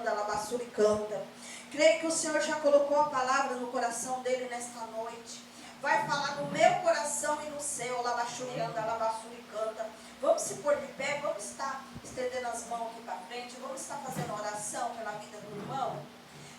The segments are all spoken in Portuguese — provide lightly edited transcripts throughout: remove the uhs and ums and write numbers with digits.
alabaçurianda, alabaçuricanta. Creio que o Senhor já colocou a palavra no coração dele nesta noite. Vai falar no meu coração e no seu, alabaçurianda, alabaçuricanta. Vamos se pôr de pé, vamos estar estendendo as mãos aqui para frente, vamos estar fazendo oração pela vida do irmão.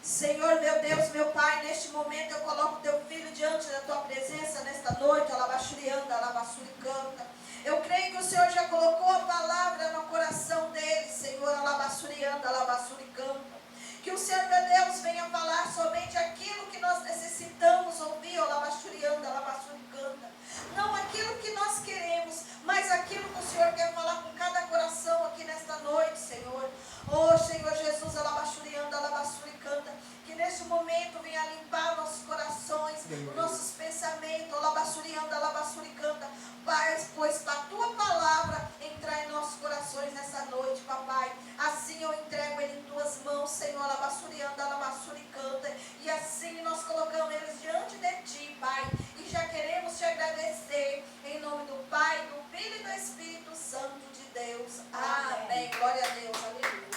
Senhor, meu Deus, meu Pai, neste momento eu coloco teu filho diante da tua presença nesta noite, alabaçurianda, alabaçuricanta. Eu creio que o Senhor já colocou a palavra no coração dele, Senhor, alabaçurianda, alabaçuricanta. Que o Senhor, meu Deus, venha falar somente aquilo que nós necessitamos ouvir, alabaçurianda, alabaçuricanta. Não aquilo que nós queremos, mas aquilo que o Senhor quer falar com cada coração aqui nesta noite, Senhor. Oh, Senhor Jesus, alabaçurianda, alabaçuricanta. Que neste momento venha limpar nossos corações, os nossos pensamentos, alabaçurianda, alabaçuricanta. Pai, pois a tua palavra entrar em nossos corações nessa noite, papai. Assim eu entrego ele em tuas mãos, Senhor, alabaçurianda, alabaçuricanta. E assim nós colocamos eles diante de ti, Pai. E já queremos te agradecer em nome do Pai, do Filho e do Espírito Santo de Deus. Amém. Glória a Deus. Aleluia.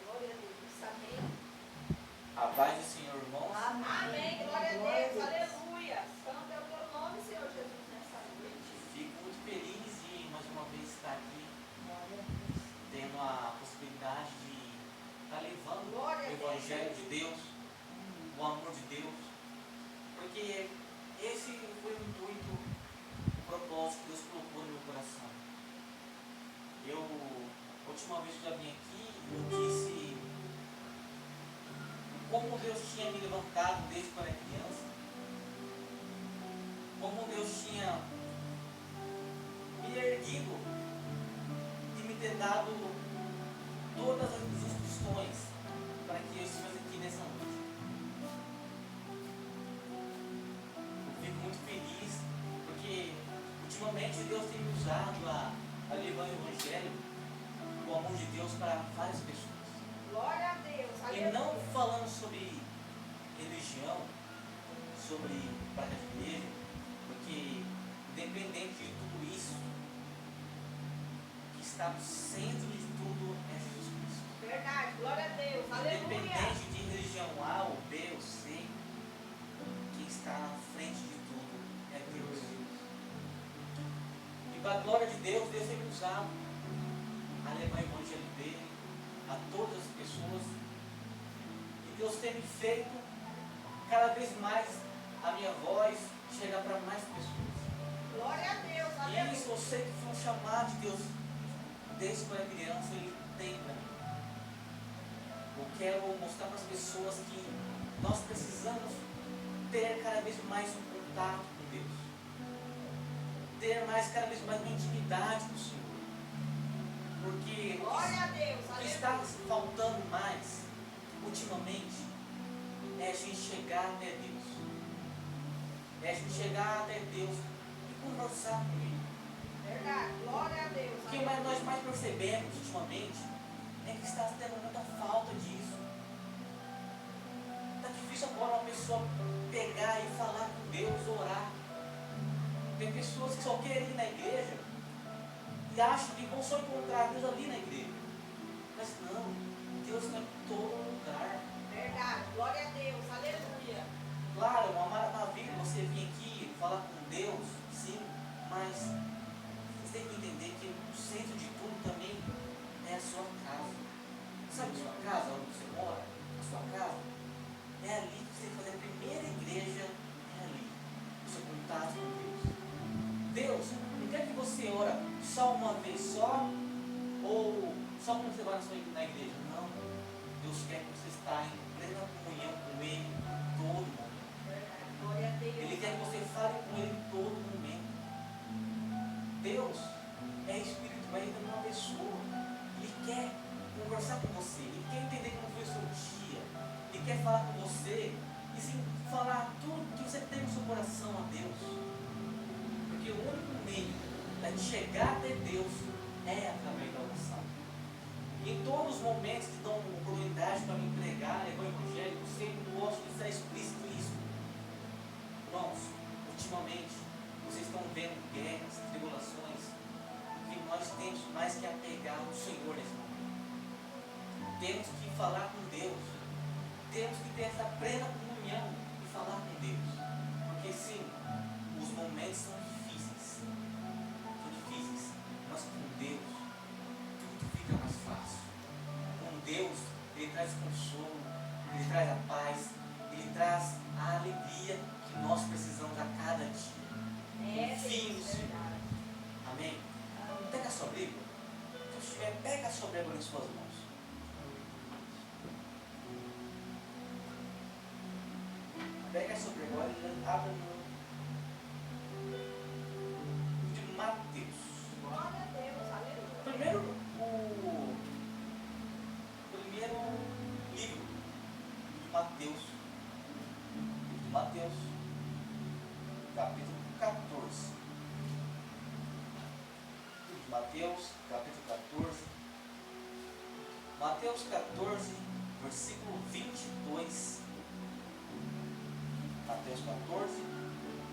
Glória a Deus. Amém. A paz do Senhor, irmãos. Amém. Glória a Deus. Aleluia. Santo é o teu nome, Senhor Jesus, nessa noite. Fico muito feliz de mais uma vez estar aqui, tendo a possibilidade de estar levando o Evangelho de Deus, o amor de Deus, porque esse foi o intuito, o propósito que Deus colocou no meu coração. A última vez que eu já vim aqui, eu disse como Deus tinha me levantado desde quando era criança, como Deus tinha me erguido e me ter dado todas as instruções para que eu estivesse aqui nessa noite. Eu fico muito feliz porque ultimamente Deus tem me usado a levar o Evangelho, o amor de Deus para várias pessoas. Glória a Deus. E não falando sobre religião, sobre para a igreja, porque independente de tudo isso, o que está no centro de tudo é Jesus Cristo. Verdade, glória a Deus. Aleluia. Independente de religião A ou B ou C, quem está na frente de tudo é Deus. E para a glória de Deus, Deus tem me usado a levar o Evangelho dele a todas as pessoas. E Deus tem me feito cada vez mais a minha voz chegar para mais pessoas. Glória a Deus. E Aleluia. isso eu sei que foi um chamado de Deus desde quando eu era criança, Ele tem para mim. Eu quero mostrar para as pessoas que nós precisamos ter cada vez mais um contato com Deus, ter cada vez mais uma intimidade com o Senhor. Porque Glória a Deus. o que Aleluia. está faltando mais ultimamente é a gente chegar até Deus. É a gente chegar até Deus e conversar com Ele. Verdade, glória a Deus. O que nós mais percebemos ultimamente é que está tendo muita falta disso. Está difícil agora uma pessoa pegar e falar com Deus, orar. Tem pessoas que só querem ir na igreja e acham que vão só encontrar Deus ali na igreja. Mas não, Deus está em todo lugar. Verdade, glória a Deus. Aleluia. Claro, é uma maravilha você vir aqui falar com Deus, sim, mas você tem que entender que o centro de tudo também é a sua casa. Sabe a sua casa, onde você mora? A sua casa? É ali que você tem que fazer a primeira igreja, é ali. O seu contato com Deus. Deus não quer que você ora só uma vez só, ou só quando você vai na igreja. Não. Deus quer que você está em plena comunhão com Ele todo momento. Glória a Deus. Ele quer que você fale com Ele em todo momento. Deus é Espírito, mas Ele é uma pessoa. Ele quer conversar com você. Ele quer entender como foi o seu dia. Ele quer falar com você e sim falar tudo que você tem no seu coração a Deus. Porque o único meio de chegar até Deus é através da oração. E em todos os momentos que dão oportunidade para me pregar, levar o Evangelho, eu sempre gosto de estar explícito isso. Irmãos, ultimamente, vocês estão vendo guerras, tribulações, que nós temos mais que apegar ao Senhor nesse momento. temos que falar com Deus. Temos que ter essa plena comunhão e falar com Deus. Porque sim, os momentos são difíceis. Mas com Deus, tudo fica mais fácil. Com Deus, Ele traz consolo, Ele traz a paz, Ele traz a alegria que nós precisamos a cada dia. Confie no Senhor. Amém? Pega a sua Bíblia. Se estiver, pega a sua Bíblia em suas mãos. Pega a sua Bíblia e abre no de Mateus. Glória a Deus, aleluia. Primeiro livro de Mateus. Mateus, capítulo 14. Mateus, capítulo 14. Mateus 14, versículo 22. Mateus 14,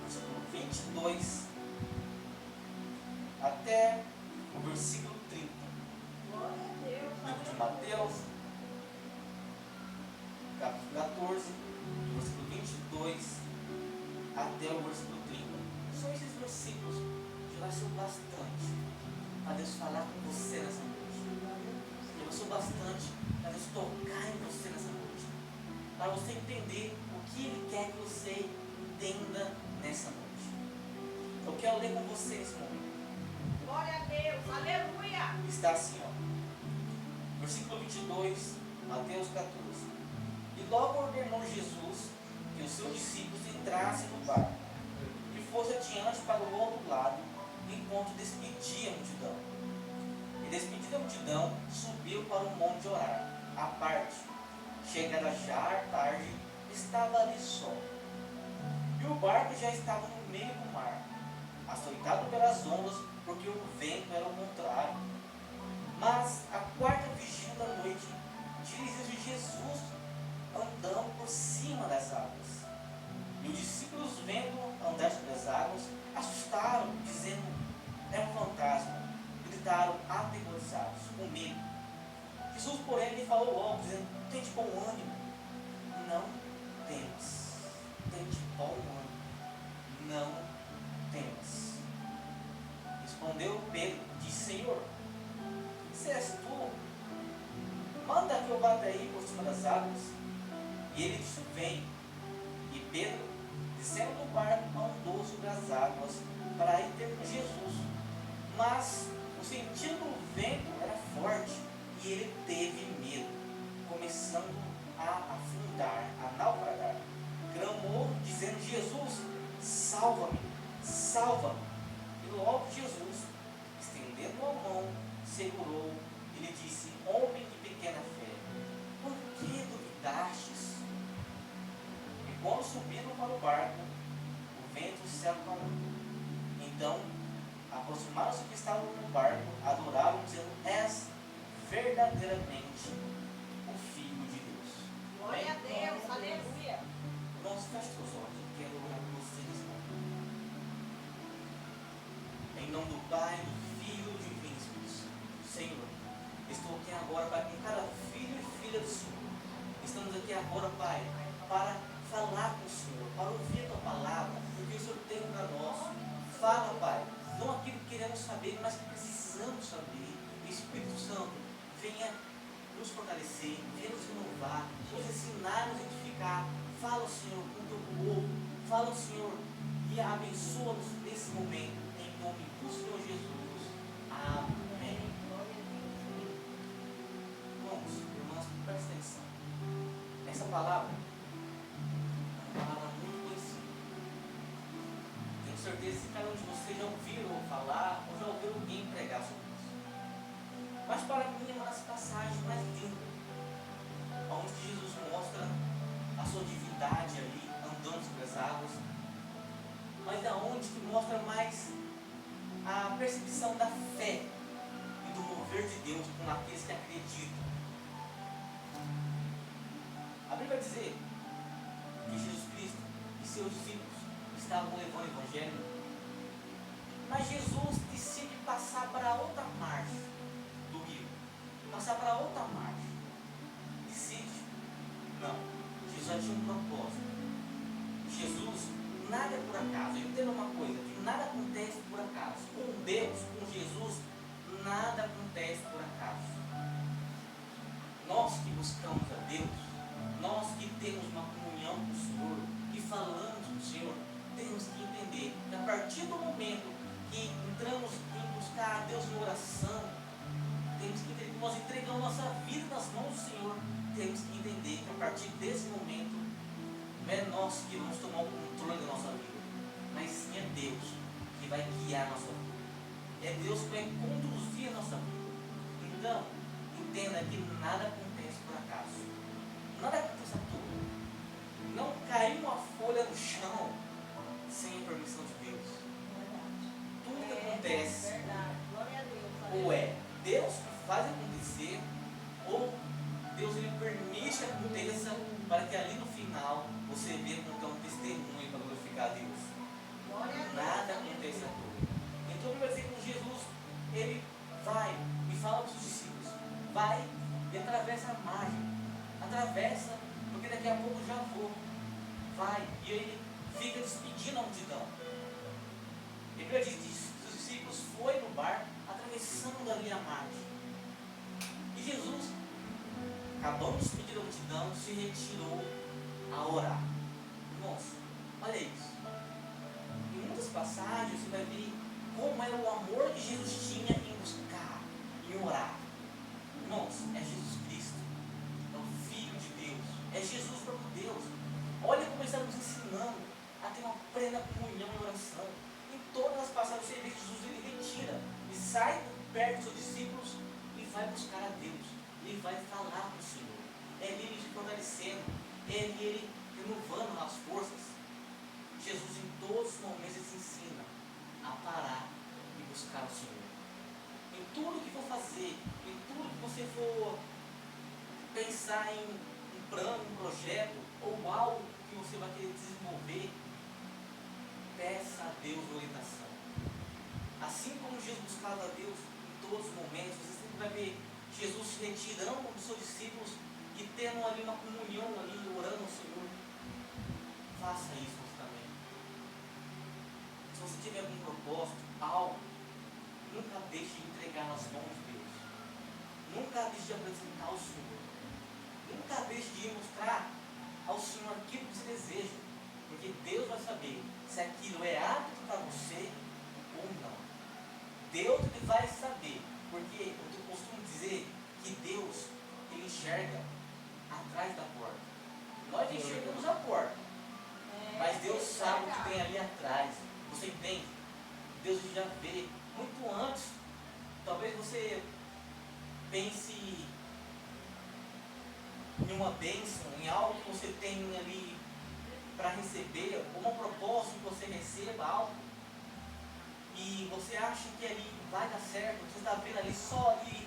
versículo 22 até o versículo 30. Glória a Deus, Livro de Mateus, capítulo 14, versículo 22 até o versículo 30. Só esses versículos já vai ser bastante para Deus falar com você nessa noite. Já vai ser bastante para Deus tocar em você nessa noite. Para você entender o que Ele quer que você entenda nessa noite. Eu quero ler com você nesse momento. glória a Deus, aleluia. Está assim, ó. Versículo 22, Mateus 14. E logo ordenou Jesus que os seus discípulos entrassem no barco e fosse adiante para o outro lado, enquanto despedia a multidão. E despedida a multidão, subiu para o monte de orar, à parte. Chegada já tarde, estava ali só. E o barco já estava no meio do mar, açoitado pelas ondas, porque o vento era o contrário. Mas a quarta vigília da noite, dirigiu-se Jesus andando por cima das águas. E os discípulos, vendo andar sobre as águas, assustaram, dizendo: é um fantasma. Gritaram aterrorizados, com medo. Jesus, porém, lhe falou logo, dizendo: tende bom ânimo, não temas. Tende bom ânimo, não temas. Respondeu Pedro, disse: Senhor, se és tu, manda que eu vá daí por cima das águas. E ele disse: vem. E Pedro, descendo do barco, andou sobre as águas para ir ter com Jesus. Mas o sentido do vento era forte e ele teve medo, começando a afundar, a naufragar. Clamou, dizendo: Jesus, salva-me, salva-me. E logo Jesus, estendendo a mão, segurou e lhe disse: homem de pequena fé, por que duvidastes? E quando subiram para o barco, o vento se acalmou. Então aproximaram-se que estavam no barco, adoraram, dizendo: és verdadeiramente o Filho de Deus. Glória a Deus, aleluia. Irmãos, feche seus olhos, eu quero orar por vocês. Em nome do Pai, do Filho e do Divino Espírito Santo. Senhor, estou aqui agora, Pai, com cada filho e filha do Senhor. Estamos aqui agora, Pai, para falar com o Senhor, para ouvir a Tua palavra, porque o Senhor tem para nós. Fala, Pai, não aquilo que queremos saber, mas que precisamos saber. Espírito Santo, venha nos fortalecer, venha nos renovar, nos ensinar, nos edificar. Fala, Senhor, com o Teu povo. Fala, Senhor, e abençoa-nos nesse momento, em nome do Senhor Jesus. Amém. Vamos, irmãos, presta atenção. Essa palavra é uma palavra muito conhecida. Tenho certeza que cada um de vocês já ouviram falar ou já ouviu alguém pregar sobre isso. Mas para mim é uma das passagens mais lindas, onde Jesus mostra a sua divindade ali, andando sobre as águas, mas é onde que mostra mais a percepção da fé e do mover de Deus com aqueles que acreditam. A Bíblia vai dizer que Jesus Cristo e seus discípulos estavam levando o Evangelho, mas Jesus decide passar para outra margem do rio, passar para outra margem. ela tinha um propósito. Jesus, nada é por acaso. Entenda uma coisa, que nada acontece por acaso. Com Deus, com Jesus, nada acontece por acaso. Nós que buscamos a Deus, nós que temos uma comunhão com o Senhor, que falamos com o Senhor, temos que entender que a partir do momento que entramos em buscar a Deus em oração, temos que entender que nós entregamos nossa vida nas mãos do Senhor. Temos que entender que a partir desse momento não é nós que vamos tomar o controle da nossa vida, mas sim é Deus que vai guiar a nossa vida. É Deus que vai conduzir a nossa vida. Então, entenda que nada acontece por acaso. Nada acontece à toa. Não caiu uma folha no chão sem a permissão de Deus. Tudo que acontece, ou é Deus que faz acontecer, ou Deus ele permite que aconteça para que ali no final você veja como que é um testemunho para glorificar a Deus. Nada acontece à toa. Então, ele vai dizer que Jesus, ele vai e fala para os discípulos, vai e atravessa a margem, atravessa, porque daqui a pouco já vou, vai, e ele fica despedindo a multidão. Ele diz que os discípulos foram no barco, atravessando ali a margem. E Jesus, acabando de despedir a multidão, se retirou a orar. Irmãos, olha isso. Em muitas passagens você vai ver como era o amor que Jesus tinha em buscar, em orar. Irmãos, é Jesus Cristo, é o Filho de Deus, é Jesus próprio Deus. Olha como ele está nos ensinando a ter uma plena comunhão em oração. Em todas as passagens você vê que Jesus ele retira, e sai perto dos seus discípulos e vai buscar a Deus. Ele vai falar com o Senhor. É ele se fortalecendo, é ele renovando as forças. Jesus em todos os momentos ele se ensina a parar e buscar o Senhor. Em tudo que for fazer, em tudo que você for pensar em um plano, um projeto ou algo que você vai querer desenvolver, peça a Deus orientação. Assim como Jesus buscava a Deus em todos os momentos, você sempre vai ver Jesus se retirando dos seus discípulos e tendo ali uma comunhão ali, orando ao Senhor. Faça isso você também. Se você tiver algum propósito, algo, nunca deixe de entregar nas mãos de Deus. Nunca deixe de apresentar ao Senhor. Nunca deixe de mostrar ao Senhor aquilo que você deseja. Porque Deus vai saber se aquilo é apto para você ou não. Deus ele vai saber. Porque eu costumo dizer que Deus ele enxerga atrás da porta. Nós enxergamos a porta. Mas Deus sabe o que tem ali atrás. Você entende? Deus já vê muito antes. Talvez você pense em uma bênção, em algo que você tem ali para receber, ou um propósito que você receba algo, e você acha que ali vai dar certo, você está vendo ali só ali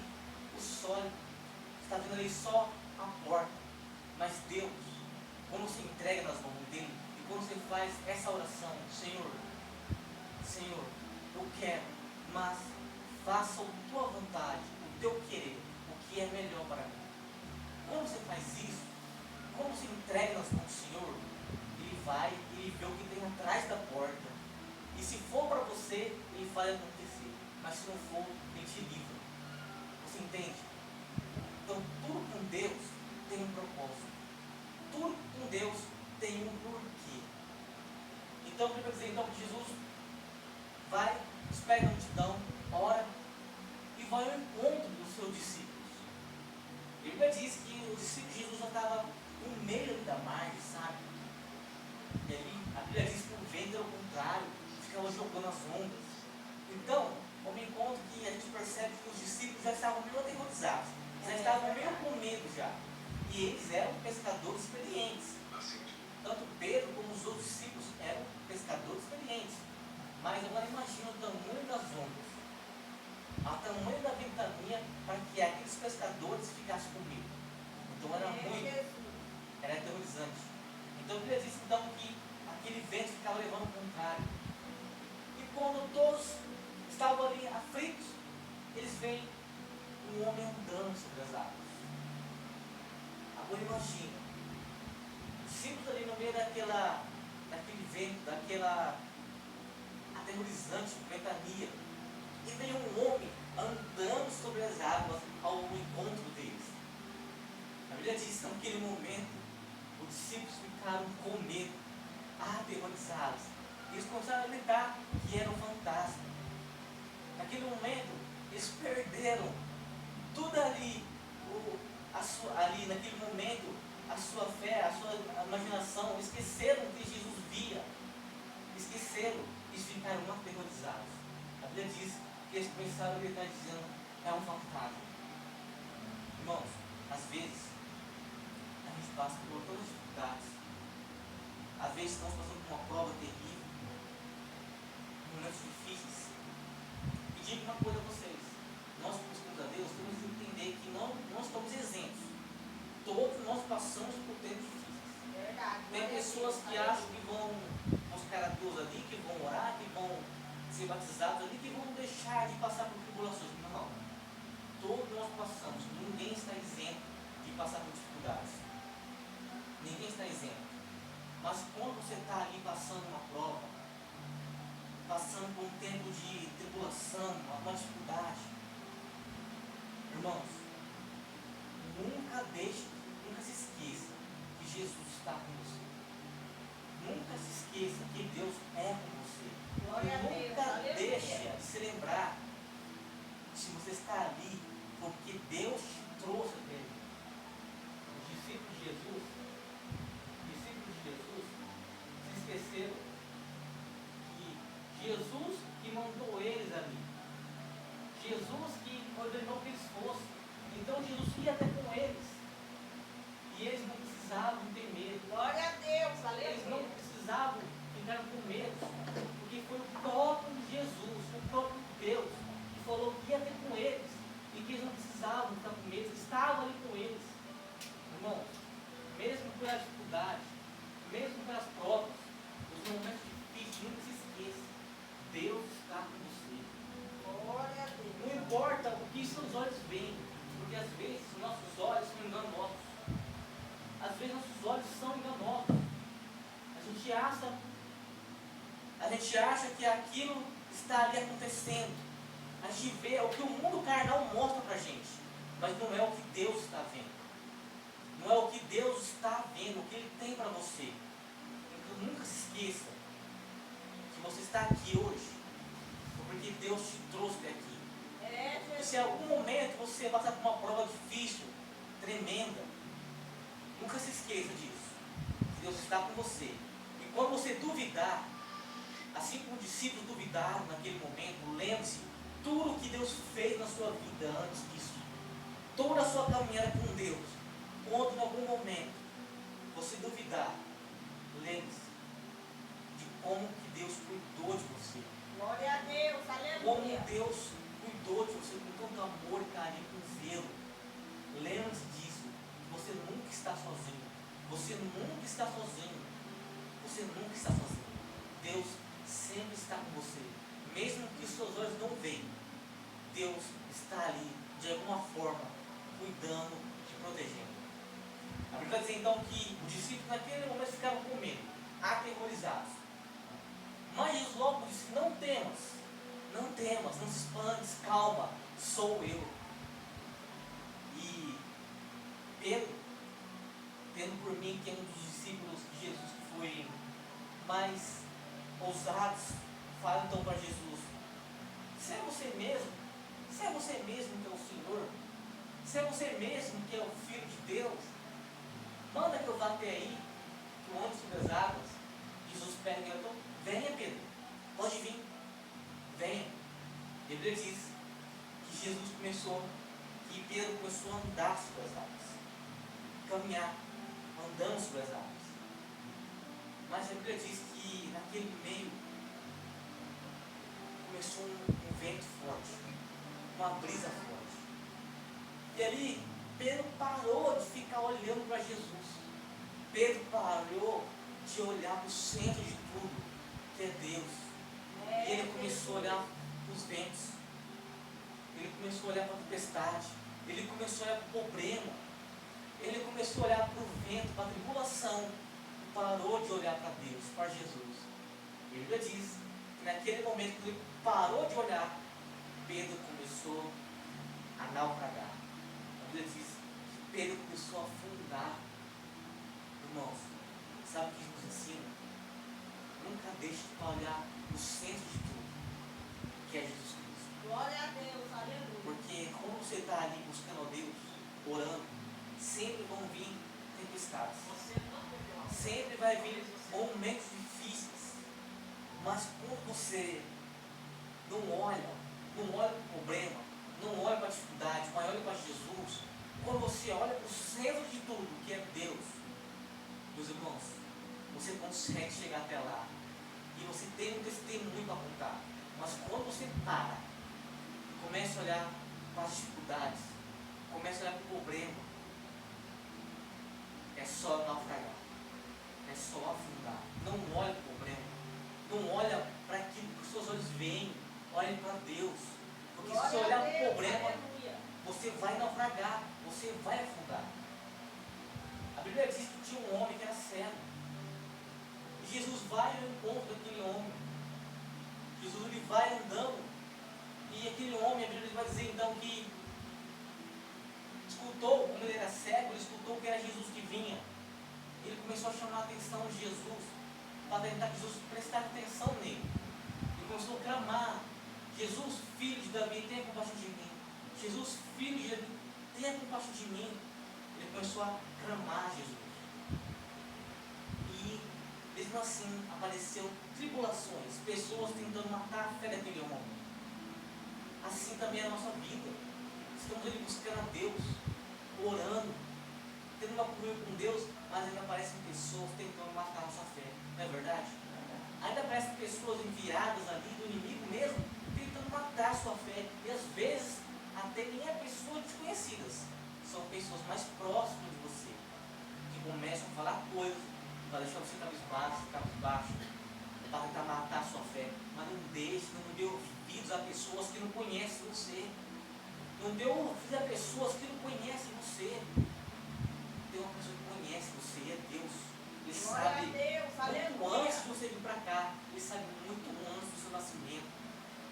o sólido, você está vendo ali só a porta. Mas Deus, quando você entrega nas mãos dele, e quando você faz essa oração, Senhor, eu quero, mas faça a tua vontade, o teu querer, o que é melhor para mim. Quando você faz isso, quando você entrega nas mãos do Senhor, ele vai e ele vê o que tem atrás da porta. E se for para você, ele faz acontecer. Mas se não for, ele te livra. Você entende? Então tudo com Deus tem um propósito. Tudo com Deus tem um porquê. Então, eu quero dizer que Jesus vai, espera a multidão, ora e vai ao encontro dos seus discípulos. A Bíblia diz que os discípulos de Jesus já estavam no meio da margem, sabe? E ali, a Bíblia diz que o vento era o contrário, ficava jogando as ondas. Então, eu me encontro que a gente percebe que os discípulos já estavam meio aterrorizados, já estavam meio com medo já. E eles eram pescadores experientes. Tanto Pedro como os outros discípulos eram pescadores experientes. Mas agora imagina o tamanho das ondas, o tamanho da ventania para que aqueles pescadores ficassem com medo. Então era aterrorizante. Então a Bíblia diz então que aquele vento ficava levando ao contrário. E quando todos estavam ali aflitos, eles veem um homem andando sobre as águas. Agora imagina, discípulos ali no meio daquele vento, daquela aterrorizante ventania, e veio um homem andando sobre as águas ao encontro deles. A Bíblia diz que naquele momento os discípulos ficaram com medo, aterrorizados. Eles começaram a gritar que era um fantasma. Naquele momento eles perderam tudo ali, ali naquele momento, a sua fé, a sua imaginação, esqueceram que Jesus via, esqueceram, eles ficaram aterrorizados. A Bíblia diz que eles começaram a gritar dizendo, é um fantasma. Irmãos, às vezes a gente passa por todas as dificuldades, às vezes estamos passando por uma prova terrível, momentos difíceis. E digo uma coisa a vocês, nós que buscamos a Deus temos que entender que não estamos isentos. Todos nós passamos por tempos difíceis. Verdade. Tem pessoas que acham que vão buscar a Deus ali, que vão orar, que vão ser batizados ali, que vão deixar de passar por tribulações. Não. Todos nós passamos. Ninguém está isento de passar por dificuldades. Ninguém está isento. Mas quando você está ali passando uma prova, passando por um tempo de tribulação, uma dificuldade, irmãos, nunca se esqueça que Jesus está com você. Nunca se esqueça que Deus é com você. Glória a Deus. Nunca Aleluia. deixe de se lembrar se você está ali porque Deus te trouxe até ele. Os discípulos de Jesus se esqueceram que Jesus que mandou eles ali. Jesus que ordenou que eles fossem. Então Jesus ia até com eles. E eles não precisavam ter medo. Glória a Deus. Aleluia. Eles não precisavam ficar com medo. Porque foi o próprio Jesus, o próprio Deus, que falou que ia ter com eles. E que eles não precisavam ficar com medo. Eles estavam ali com eles. Irmãos, mesmo pelas dificuldades, mesmo pelas provas, os momentos difíceis, nunca se esqueça. Deus está com você. Glória a Deus. Não importa o que seus olhos veem, porque às vezes nossos olhos são enganosos. Às vezes nossos olhos são enganosos. A gente acha que aquilo está ali acontecendo. A gente vê o que o mundo carnal mostra pra gente, mas não é o que Deus está vendo. Não é o que Deus está vendo, o que Ele tem para você. Então nunca se esqueça que você está aqui hoje porque Deus te trouxe até aqui. E se em algum momento você passar por uma prova difícil, tremenda, nunca se esqueça disso. Que Deus está com você. E quando você duvidar, assim como os discípulos duvidaram naquele momento, lembre-se tudo o que Deus fez na sua vida antes disso. Toda a sua caminhada com Deus. Quando em algum momento você duvidar, lembre-se de como que Deus cuidou de você. Glória a Deus. Como Aleluia. Deus cuidou de você com tanto amor, carinho, com zelo. Lembre-se disso. Você nunca está sozinho. Você nunca está sozinho. Você nunca está sozinho. Deus sempre está com você. Mesmo que seus olhos não veem, Deus está ali, de alguma forma, cuidando, te protegendo. A Bíblia vai dizer então que os discípulos naquele momento ficaram com medo, aterrorizados. Mas Jesus logo disse, não temas, não se espantes, calma, sou eu. E Pedro, tendo por mim que é um dos discípulos de Jesus que foi mais ousados, fala então para Jesus, se é você mesmo que é o Senhor, se é você mesmo que é o Filho de Deus, manda que eu vá até aí, que eu ande sobre as águas. Jesus pega e então, venha Pedro, pode vir, venha. A Bíblia diz que Pedro começou a andar sobre as águas, caminhar, andando sobre as águas. Mas a Bíblia diz que naquele meio começou um vento forte, uma brisa forte. E ali Pedro parou de ficar olhando para Jesus. Pedro parou de olhar para o centro de tudo, que é Deus. E ele começou a olhar para os ventos. Ele começou a olhar para a tempestade. Ele começou a olhar para o problema. Ele começou a olhar para o vento, para a tribulação. parou de olhar para Deus, para Jesus. A Bíblia diz que naquele momento que ele parou de olhar, Pedro começou a naufragar. A Bíblia diz que Pedro começou a afundar. Irmãos, sabe o que isso nos ensina? Nunca deixe de olhar no centro de tudo, que é Jesus Cristo. Glória a Deus, aleluia. Porque quando você está ali buscando a Deus, orando, sempre vão vir tempestades. Sempre vai vir momentos difíceis. Mas quando você não olha para o problema, não olha para a dificuldade, mas olha para Jesus, quando você olha para o centro de tudo, que é Deus, meus irmãos, você consegue chegar até lá. E você tem um testemunho para contar. Mas quando você para e começa a olhar para as dificuldades, começa a olhar para o problema, é só naufragar. É só afundar. Não olhe para o problema. Não olha para aquilo que os seus olhos veem. Olhe para Deus. Porque se você olhar para o problema, você vai naufragar. Você vai afundar. A Bíblia diz que tinha um homem que era cego. E Jesus vai ao encontro daquele homem. Jesus ele vai andando. E aquele homem, a Bíblia vai dizer então que escutou, como ele era cego, ele escutou que era Jesus que vinha. Ele começou a chamar a atenção de Jesus, para tentar que Jesus prestasse atenção nele. Ele começou a clamar: Jesus, filho de Davi, tenha compaixão de mim. Jesus, filho de Davi, tenha compaixão de mim. Ele começou a clamar a Jesus. E mesmo assim apareceram tribulações, pessoas tentando matar a fé daquele homem. Assim também é a nossa vida. Estamos ali buscando a Deus, orando, tendo uma comunhão com Deus, mas ainda aparecem pessoas tentando matar a nossa fé. Não é verdade? Ainda aparecem pessoas enviadas ali do inimigo mesmo, tentando matar a sua fé. E às vezes até nem é pessoas desconhecidas, são pessoas mais próximas de você, que começam a falar coisas para deixar você cabisbaixo, para tentar matar a sua fé. Mas não deixe, não dê ouvidos a pessoas que não conhecem você. Não dê ouvidos a pessoas que não conhecem você. Tem uma pessoa que conhece você, é Deus. Ele sabe muito antes de você vir para cá. Ele sabe muito antes do seu nascimento.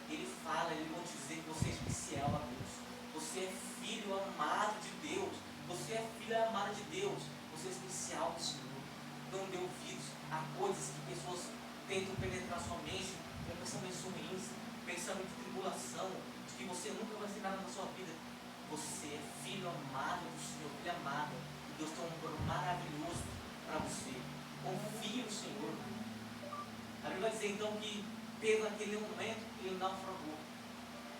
Ele fala, ele vai te dizer que você é especial a Deus. Você é filho amado de Deus. Você é filha amada de Deus. Você é especial do Senhor. Não dê ouvidos a coisas que pessoas tentam penetrar sua mente com pensamentos ruins, pensando em tribulação, de que você nunca vai ser nada na sua vida. Você é filho amado do Senhor, filha amada. Deus tem um plano maravilhoso para você. Confie no Senhor. A Bíblia vai dizer então que Pedro, naquele momento, ele naufragou.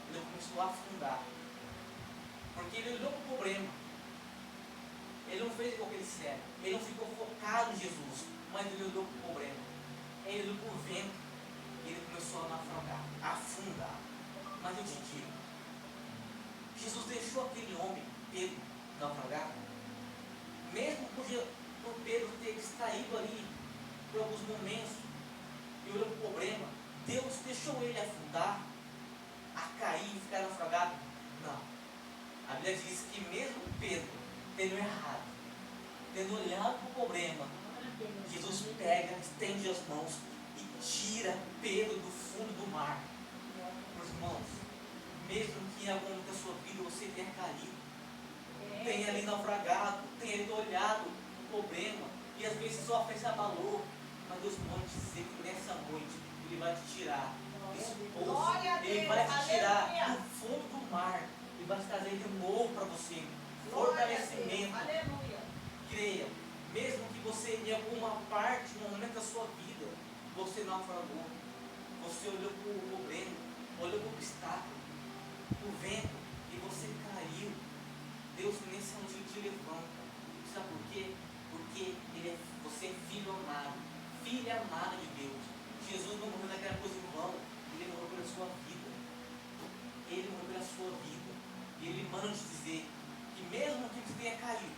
Ele começou a afundar. Porque ele olhou para o problema. Ele não fez igual aquele cego. Ele não ficou focado em Jesus, mas ele olhou para o problema. Ele olhou para o vento. Ele começou a naufragar, a afundar. Mas eu te digo, Jesus deixou aquele homem, Pedro, naufragar. Mesmo por Pedro ter distraído ali por alguns momentos e olhou para o problema, Deus deixou ele afundar, a cair e ficar naufragado? Não. A Bíblia diz que mesmo Pedro tendo errado, tendo olhado para o problema, Jesus pega, estende as mãos e tira Pedro do fundo do mar. Meus irmãos, mesmo que em algum momento da sua vida você tenha caído, tenha ali naufragado, tenha ali olhado o problema, e às vezes sua fé se abalou, mas Deus pode dizer que nessa noite Ele vai te tirar desse poço, Ele vai te tirar do fundo do mar, Ele vai te trazer de novo para você fortalecimento. Creia, mesmo que você em alguma parte, no momento da sua vida, você naufragou, você olhou para o problema, olhou para o obstáculo, o vento, e você caiu. Deus nesse noite te levanta. Sabe por quê? Porque você é filho amado, filha amada de Deus. Jesus não morreu naquela coisa em vão. Ele morreu pela sua vida. Ele morreu pela sua vida. E Ele manda te dizer que mesmo que você tenha caído,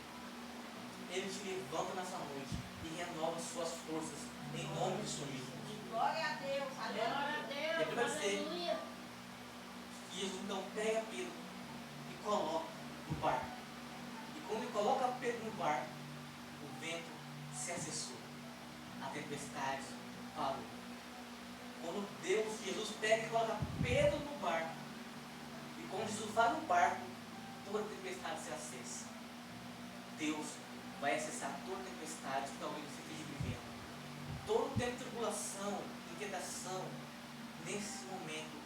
Ele te levanta nessa noite e renova suas forças em nome de Jesus. Glória a Deus, aleluia. E vai dizer que Jesus então pega Pedro e coloca no barco. E quando Ele coloca Pedro no barco, o vento se acessou. a tempestade parou. Quando Jesus pega e coloca Pedro no barco, e quando Jesus vai no barco, toda tempestade se acessa. Deus vai acessar toda tempestade que talvez você esteja vivendo. Todo tempo de tribulação, inquietação, nesse momento,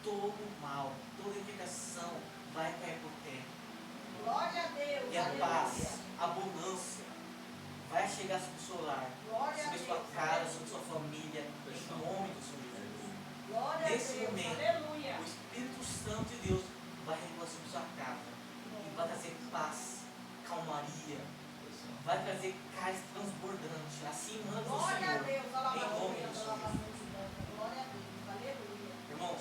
todo mal, toda inquietação vai cair por terra. Glória a Deus. E a Aleluia. paz, a abundância vai chegar sobre o seu lar, Glória a sobre a sua Deus. casa, sobre a sua família, em nome do Senhor Jesus. Glória a Nesse Deus. momento, Aleluia. o Espírito Santo de Deus vai repousar sobre sua casa e vai trazer paz, calmaria, vai trazer cais transbordantes. Assim manda o Glória a Senhor, Deus. em nome Aleluia. do Senhor Jesus. Glória a Deus. Aleluia. Irmãos,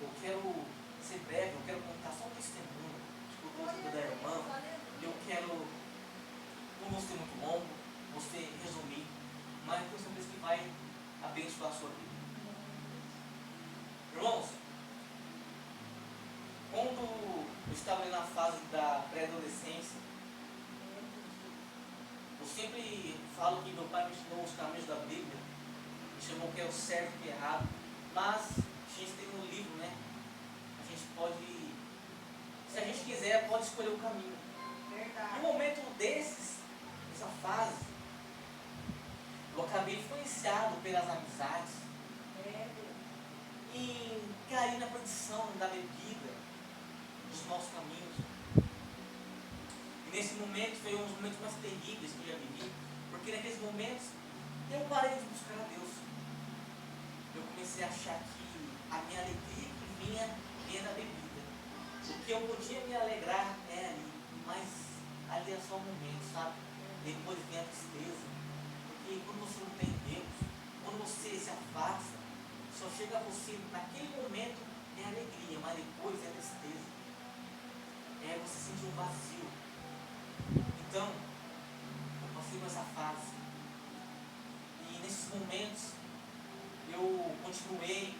eu quero ser breve, eu quero contar só um testemunho, desculpa o testemunho da irmã, e eu quero, não vou ser muito longo, vou ser resumir, mas eu tenho certeza que vai abençoar a sua vida. Irmãos, quando eu estava ali na fase da pré-adolescência, eu sempre falo que meu pai me ensinou os caminhos da Bíblia, me chamou que é o certo e o errado, mas a gente tem um livro, né? A gente pode, se a gente quiser, pode escolher o caminho. Verdade. Em um momento dessa fase, eu acabei influenciado pelas amizades É, Deus. e caí na perdição da bebida, dos maus caminhos. E nesse momento foi um dos momentos mais terríveis que eu já vivi, porque naqueles momentos eu parei de buscar a Deus. Eu comecei a achar que a minha alegria que vinha da bebida. O que eu podia me alegrar é ali, mas ali é só um momento, sabe? Depois vem a tristeza. Porque quando você não tem Deus, quando você se afasta, só chega a você, naquele momento, é alegria, mas depois é tristeza. É você sentir um vazio. Então, eu passei por essa fase. E nesses momentos, eu continuei